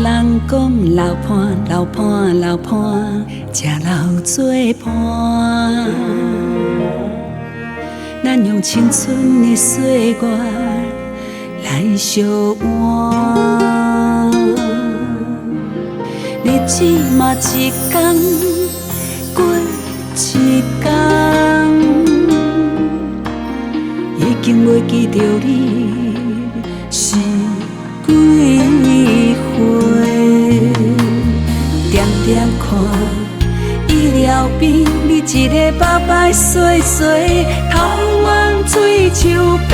人讲流伴，流伴，流伴，才流做伴。咱用青春的岁月来相换，日子嘛一天过一天，已经袂记着你是几岁，点点看。医疗边，你一个白白细细，头毛水像白。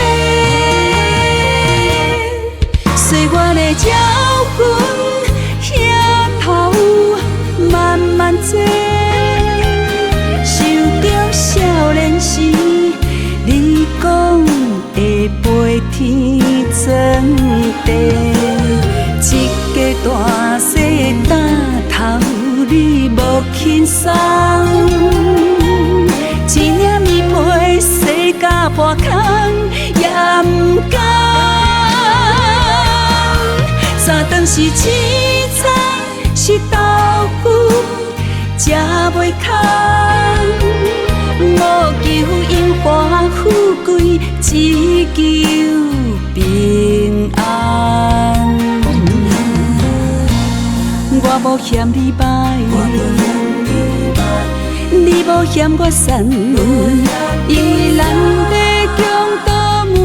岁月的鸟群，遐头慢慢坐，想着少年时，你讲会飞天钻地，一个大细担头。你无轻松，一领棉被洗甲半空，也不甘。三顿是凄惨，是豆腐，吃袂空。无求荣华富贵，只求平安。我无嫌你歹，你无嫌我善，因为咱要共度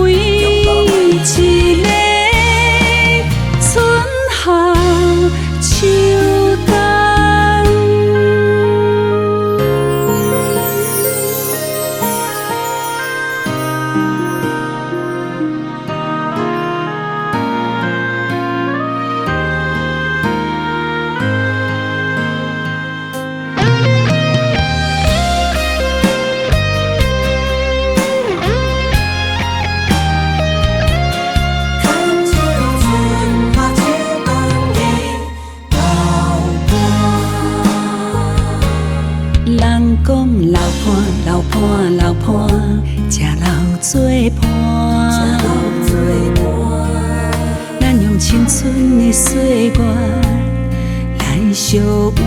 每一个春夏秋冬。人讲流伴，流伴，流伴，才流做伴。咱用青春的岁月来相换，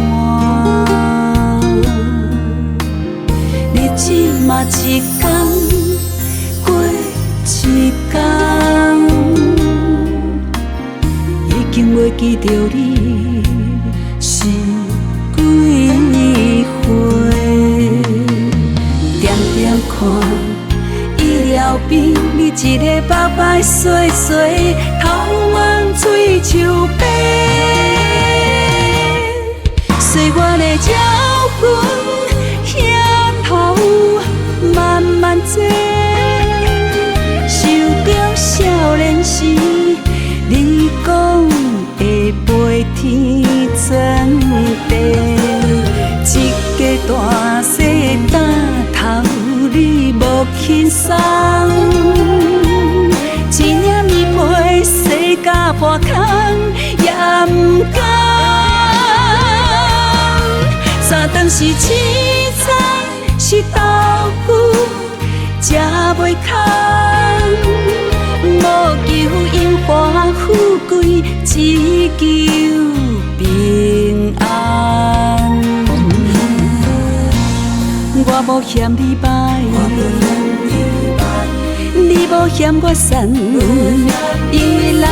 日子嘛一天过一天，已经袂记着你是几岁。点点看，医疗边，你一个白白细细，头毛水像白。岁月的鸟群，遐头慢慢坐，想着少年时，你讲会飞天钻地。一个大细担头，你无轻松，一领棉被洗甲半空，也不甘。三顿是凄惨，是豆腐，吃袂空。无求荣华富贵，只求平安。我无嫌你歹，你无嫌我善，因为咱